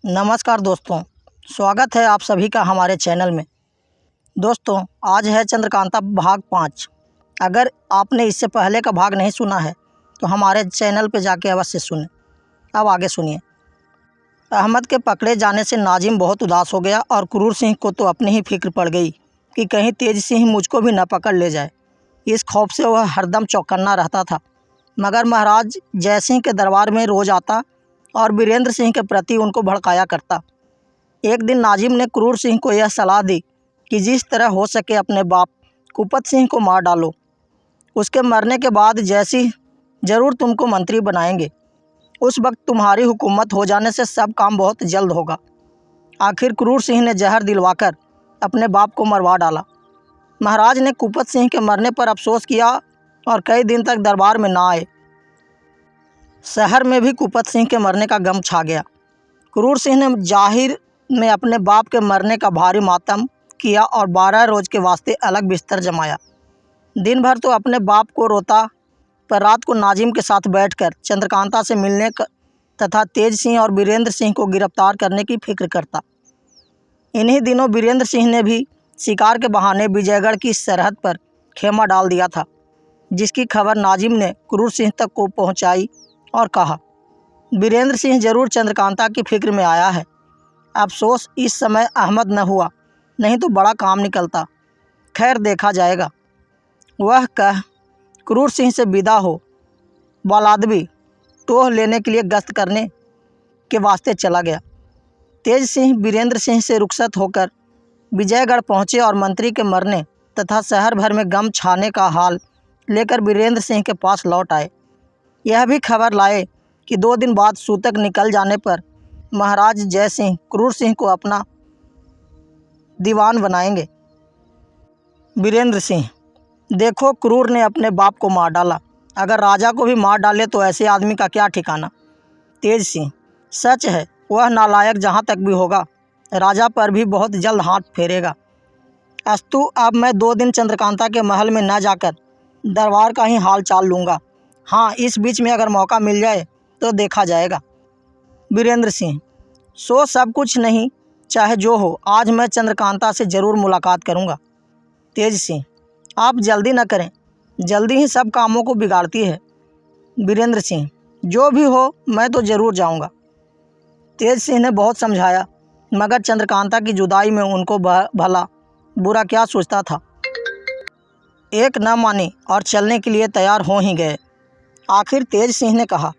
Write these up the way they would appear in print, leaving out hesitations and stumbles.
नमस्कार दोस्तों, स्वागत है आप सभी का हमारे चैनल में। दोस्तों, आज है चंद्रकांता भाग 5। अगर आपने इससे पहले का भाग नहीं सुना है तो हमारे चैनल पर जाके अवश्य सुनें। अब आगे सुनिए। अहमद के पकड़े जाने से नाजिम बहुत उदास हो गया और क्रूर सिंह को तो अपनी ही फिक्र पड़ गई कि कहीं तेज सिंह मुझको भी न पकड़ ले जाए। इस खौफ से वह हरदम चौकन्ना रहता था। मगर महाराज जयसिंह के दरबार में रोज आता और वीरेंद्र सिंह के प्रति उनको भड़काया करता। एक दिन नाजिम ने क्रूर सिंह को यह सलाह दी कि जिस तरह हो सके अपने बाप कुपत सिंह को मार डालो। उसके मरने के बाद जयसिंह जरूर तुमको मंत्री बनाएंगे। उस वक्त तुम्हारी हुकूमत हो जाने से सब काम बहुत जल्द होगा। आखिर क्रूर सिंह ने जहर दिलवाकर अपने बाप को मरवा डाला। महाराज ने कुपत सिंह के मरने पर अफसोस किया और कई दिन तक दरबार में ना आए। शहर में भी कुपत सिंह के मरने का गम छा गया। क्रूर सिंह ने जाहिर में अपने बाप के मरने का भारी मातम किया और 12 रोज के वास्ते अलग बिस्तर जमाया। दिन भर तो अपने बाप को रोता, पर रात को नाजिम के साथ बैठकर चंद्रकांता से मिलने तथा तेज सिंह और वीरेंद्र सिंह को गिरफ्तार करने की फिक्र करता। इन्हीं दिनों वीरेंद्र सिंह ने भी शिकार के बहाने विजयगढ़ की सरहद पर खेमा डाल दिया था, जिसकी खबर नाजिम ने क्रूर सिंह तक को पहुंचाई और कहा, वीरेंद्र सिंह जरूर चंद्रकांता की फिक्र में आया है। अफसोस इस समय अहमद न हुआ, नहीं तो बड़ा काम निकलता। खैर देखा जाएगा। वह कह क्रूर सिंह से विदा हो बालादबी टोह लेने के लिए गश्त करने के वास्ते चला गया। तेज सिंह वीरेंद्र सिंह से रुखसत होकर विजयगढ़ पहुँचे और मंत्री के मरने तथा शहर भर में गम छाने का हाल लेकर वीरेंद्र सिंह के पास लौट आए। यह भी खबर लाए कि 2 दिन बाद सूतक निकल जाने पर महाराज जय सिंह क्रूर सिंह को अपना दीवान बनाएंगे। वीरेंद्र सिंह, देखो क्रूर ने अपने बाप को मार डाला, अगर राजा को भी मार डाले तो ऐसे आदमी का क्या ठिकाना। तेज सिंह, सच है, वह नालायक जहाँ तक भी होगा राजा पर भी बहुत जल्द हाथ फेरेगा। अस्तु अब मैं 2 दिन चंद्रकांता के महल में न जाकर दरबार का ही हाल चाल लूँगा। हाँ, इस बीच में अगर मौका मिल जाए तो देखा जाएगा। वीरेंद्र सिंह, सो सब कुछ नहीं, चाहे जो हो, आज मैं चंद्रकांता से ज़रूर मुलाकात करूँगा। तेज सिंह, आप जल्दी न करें, जल्दी ही सब कामों को बिगाड़ती है। वीरेंद्र सिंह, जो भी हो मैं तो ज़रूर जाऊँगा। तेज सिंह ने बहुत समझाया, मगर चंद्रकांता की जुदाई में उनको भला बुरा क्या सोचता था। एक न मानी और चलने के लिए तैयार हो ही गए। आखिर तेज सिंह ने कहा,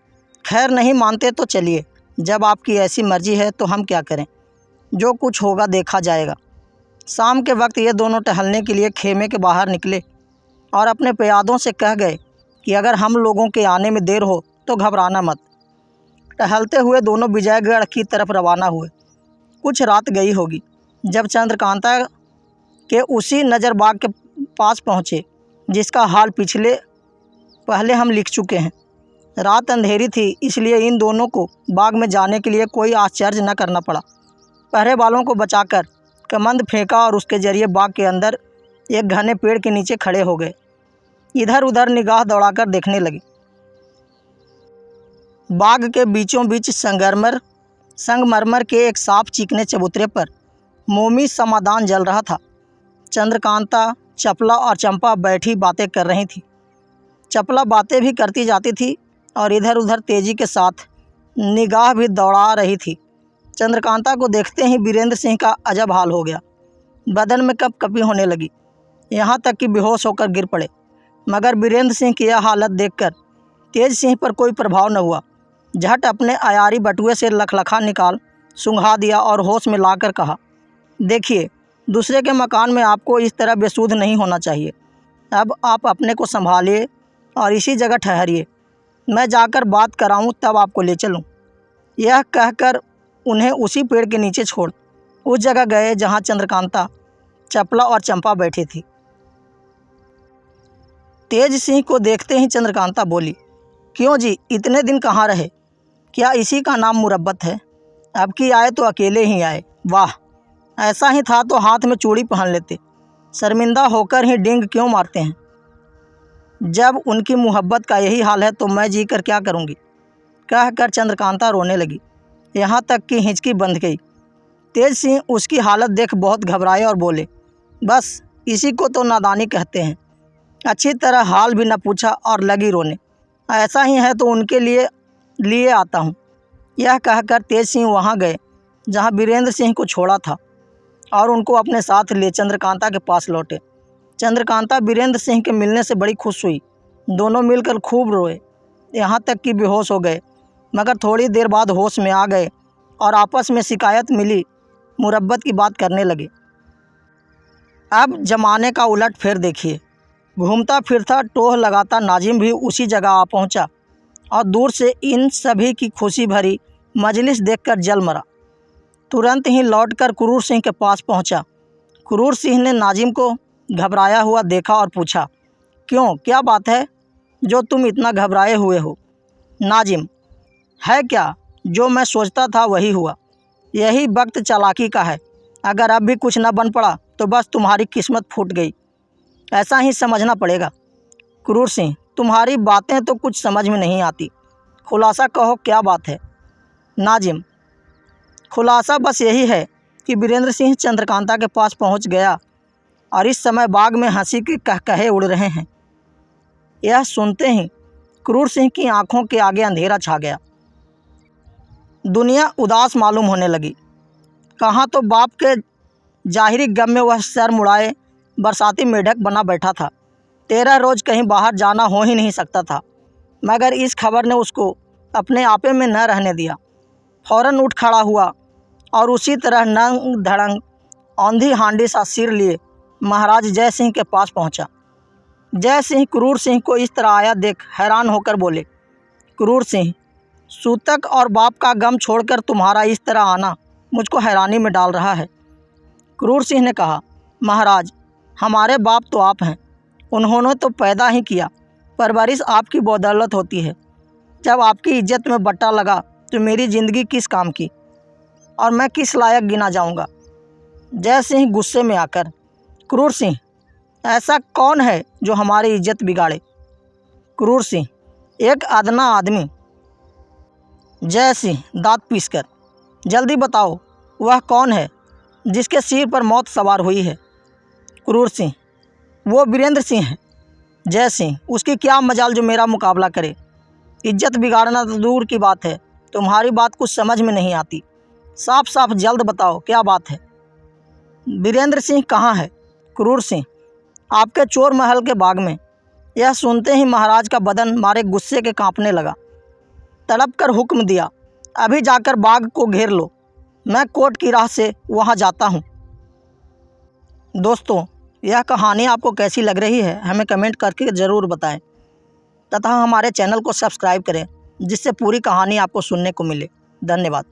खैर नहीं मानते तो चलिए, जब आपकी ऐसी मर्जी है तो हम क्या करें, जो कुछ होगा देखा जाएगा। शाम के वक्त ये दोनों टहलने के लिए खेमे के बाहर निकले और अपने प्यादों से कह गए कि अगर हम लोगों के आने में देर हो तो घबराना मत। टहलते हुए दोनों विजयगढ़ की तरफ रवाना हुए। कुछ रात गई होगी जब चंद्रकांता के उसी नज़रबाग के पास पहुँचे जिसका हाल पहले हम लिख चुके हैं। रात अंधेरी थी, इसलिए इन दोनों को बाग में जाने के लिए कोई आश्चर्य न करना पड़ा। पहरे वालों को बचाकर कमंद फेंका और उसके जरिए बाग के अंदर एक घने पेड़ के नीचे खड़े हो गए। इधर उधर निगाह दौड़ाकर देखने लगे। बाग के बीचों बीच संगमरमर के एक साफ चीकने चबूतरे पर मोमी समादान जल रहा था। चंद्रकांता, चपला और चंपा बैठी बातें कर रही थी। चपला बातें भी करती जाती थी और इधर उधर तेजी के साथ निगाह भी दौड़ा रही थी। चंद्रकांता को देखते ही वीरेंद्र सिंह का अजब हाल हो गया। बदन में कपकपी होने लगी, यहाँ तक कि बेहोश होकर गिर पड़े। मगर वीरेंद्र सिंह की यह हालत देखकर तेज सिंह पर कोई प्रभाव न हुआ। झट अपने अयारी बटुए से लखलखा निकाल सुंघा दिया और होश में लाकर कहा, देखिए, दूसरे के मकान में आपको इस तरह बेसुध नहीं होना चाहिए। अब आप अपने को संभालिए और इसी जगह ठहरिए, मैं जाकर बात कराऊं तब आपको ले चलूं। यह कहकर उन्हें उसी पेड़ के नीचे छोड़ उस जगह गए जहां चंद्रकांता, चपला और चंपा बैठी थी। तेज सिंह को देखते ही चंद्रकांता बोली, क्यों जी, इतने दिन कहाँ रहे? क्या इसी का नाम मुरब्बत है? अब की आए तो अकेले ही आए। वाह, ऐसा ही था तो हाथ में चूड़ी पहन लेते। शर्मिंदा होकर ही डिंग क्यों मारते हैं? जब उनकी मोहब्बत का यही हाल है तो मैं जी कर क्या करूँगी? कहकर चंद्रकांता रोने लगी। यहाँ तक कि हिचकी बंध गई। तेज सिंह उसकी हालत देख बहुत घबराए और बोले, बस इसी को तो नादानी कहते हैं। अच्छी तरह हाल भी न पूछा और लगी रोने। ऐसा ही है तो उनके लिए आता हूँ। यह कहकर तेज सिंह वहाँ गए जहाँ वीरेंद्र सिंह को छोड़ा था और उनको अपने साथ ले चंद्रकांता के पास लौटे। चंद्रकांता वीरेंद्र सिंह के मिलने से बड़ी खुश हुई। दोनों मिलकर खूब रोए, यहाँ तक कि बेहोश हो गए, मगर थोड़ी देर बाद होश में आ गए और आपस में शिकायत मिली मुरब्बत की बात करने लगे। अब जमाने का उलट फेर देखिए। घूमता फिरता टोह लगाता नाजिम भी उसी जगह आ पहुंचा और दूर से इन सभी की खुशी भरी मजलिस देखकर जल मरा। तुरंत ही लौटकर क्रूर सिंह के पास पहुंचा। क्रूर सिंह ने नाजिम को घबराया हुआ देखा और पूछा, क्यों, क्या बात है जो तुम इतना घबराए हुए हो? नाजिम, है क्या, जो मैं सोचता था वही हुआ। यही वक्त चालाकी का है। अगर अब भी कुछ न बन पड़ा तो बस तुम्हारी किस्मत फूट गई, ऐसा ही समझना पड़ेगा। क्रूर सिंह, तुम्हारी बातें तो कुछ समझ में नहीं आती। खुलासा कहो, क्या बात है? नाजिम, खुलासा बस यही है कि वीरेंद्र सिंह चंद्रकांता के पास पहुंच गया और इस समय बाग में हंसी के कहकहे उड़ रहे हैं। यह सुनते ही क्रूर सिंह की आंखों के आगे अंधेरा छा गया। दुनिया उदास मालूम होने लगी। कहाँ तो बाप के जाहिरी गम में वह सर मुड़ाए बरसाती मेढक बना बैठा था। 13 रोज़ कहीं बाहर जाना हो ही नहीं सकता था, मगर इस खबर ने उसको अपने आपे में न रहने दिया। फौरन उठ खड़ा हुआ और उसी तरह नंग धड़ंग औंधी हांडी सा सिर लिए महाराज जय सिंह के पास पहुंचा। जय सिंह क्रूर सिंह को इस तरह आया देख हैरान होकर बोले, क्रूर सिंह, सूतक और बाप का गम छोड़कर तुम्हारा इस तरह आना मुझको हैरानी में डाल रहा है। क्रूर सिंह ने कहा, महाराज, हमारे बाप तो आप हैं, उन्होंने तो पैदा ही किया, परवरिश आपकी बदौलत होती है। जब आपकी इज्जत में बट्टा लगा तो मेरी ज़िंदगी किस काम की और मैं किस लायक गिना जाऊंगा? जय सिंह गुस्से में आकर, क्रूर सिंह, ऐसा कौन है जो हमारी इज्जत बिगाड़े? क्रूर सिंह, एक अदना आदमी। जय सिंह दांत पीसकर, जल्दी बताओ, वह कौन है जिसके सिर पर मौत सवार हुई है? क्रूर सिंह, वो वीरेंद्र सिंह है। जय सिंह, उसकी क्या मजाल जो मेरा मुकाबला करे? इज्जत बिगाड़ना तो दूर की बात है, तुम्हारी बात कुछ समझ में नहीं आती। साफ साफ जल्द बताओ, क्या बात है? वीरेंद्र सिंह कहाँ है? क्रूर सिंह, आपके चोर महल के बाग में। यह सुनते ही महाराज का बदन मारे गुस्से के कांपने लगा। तड़प कर हुक्म दिया, अभी जाकर बाग को घेर लो, मैं कोर्ट की राह से वहां जाता हूं। दोस्तों, यह कहानी आपको कैसी लग रही है हमें कमेंट करके ज़रूर बताएं तथा हमारे चैनल को सब्सक्राइब करें जिससे पूरी कहानी आपको सुनने को मिले। धन्यवाद।